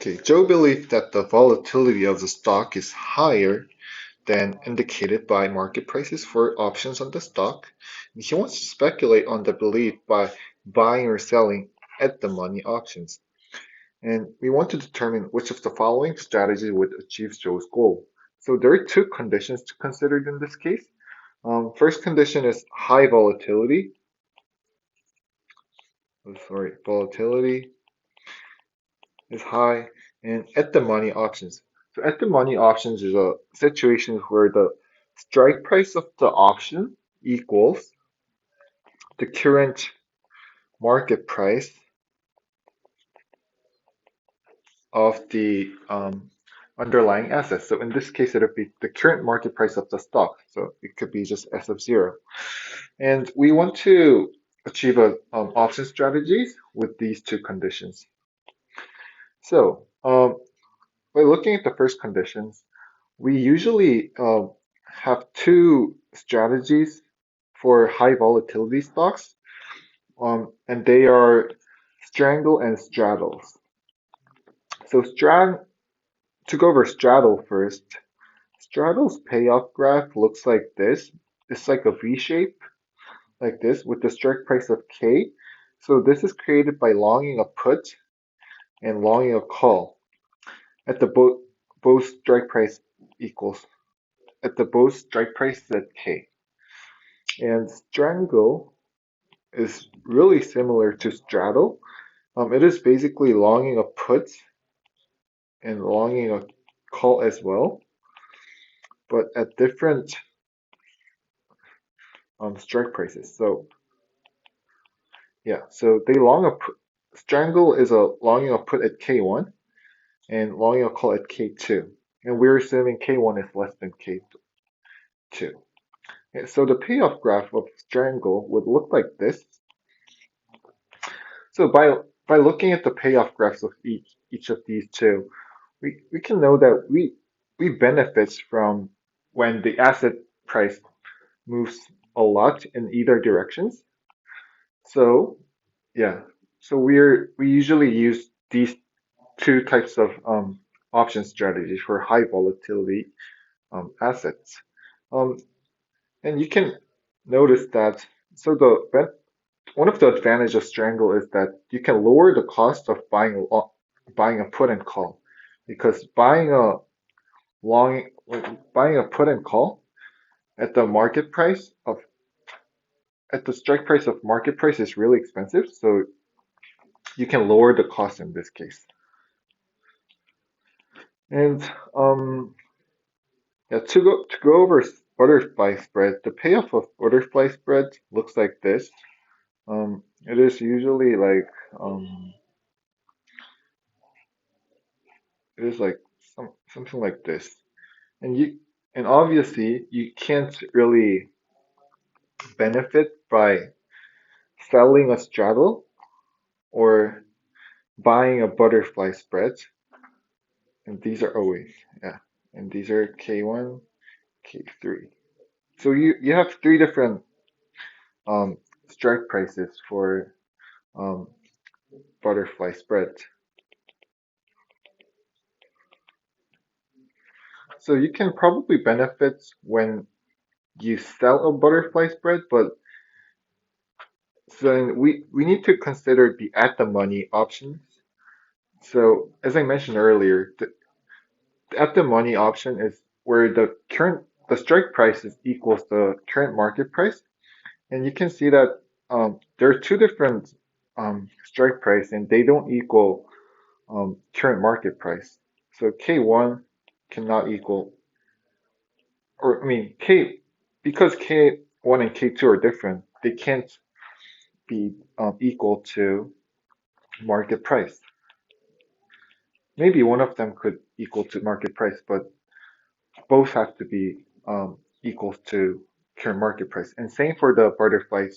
Okay, Joe believed that the volatility of the stock is higher than indicated by market prices for options on the stock. And he wants to speculate on the belief by buying or selling at the money options. And we want to determine which of the following strategy would achieve Joe's goal. So there are two conditions to consider in this case. First condition is high volatility. Volatility is high, and at the money options. So at the money options is a situation where the strike price of the option equals the current market price of the underlying assets. So in this case, it would be the current market price of the stock. So it could be just S of zero. And we want to achieve a option strategies with these two conditions. So by looking at the first conditions, we usually have two strategies for high volatility stocks, and they are strangle and straddles. So to go over straddle first, straddle's payoff graph looks like this. It's like a V shape, like this, with the strike price of K. So this is created by longing a put and longing a call at the both strike price equals at the both strike price at K. And strangle is really similar to straddle. It is basically longing a put and longing a call as well, but at different strike prices. So yeah, so they long a put, strangle is a longing a put at K1 and longing a call at K2. And we're assuming K1 is less than K2. Yeah, so the payoff graph of strangle would look like this. So by looking at the payoff graphs of each of these two, we can know that we benefit from when the asset price moves a lot in either directions. So yeah, so we usually use these two types of option strategies for high volatility assets. Um, and you can notice that so one of the advantages of Strangle is that you can lower the cost of buying a put and call because long buying a put and call at the market price of at the strike price of market price is really expensive, so you can lower the cost in this case. And yeah, to go over butterfly spread, the payoff of butterfly spread looks like this. It is usually like it is like something like this. And obviously you can't really benefit by selling a straddle or buying a butterfly spread. And these are always, yeah. And these are K1, K3. So you have three different um, strike prices for um, butterfly spread. So you can probably benefit when you sell a butterfly spread, but so we need to consider the at the money options. So as I mentioned earlier, the at the money option is where the strike price is equals the current market price, and you can see that there are two different strike price, and they don't equal current market price. So K1 cannot equal, or I mean because K1 and K2 are different, they can't be equal to market price. Maybe one of them could equal to market price, but both have to be equal to current market price. And same for the butterfly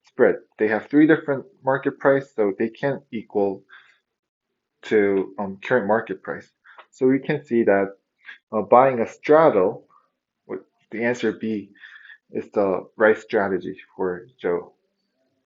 spread. They have three different market price, so they can't equal to current market price. So we can see that buying a straddle, the answer B is the right strategy for Joe.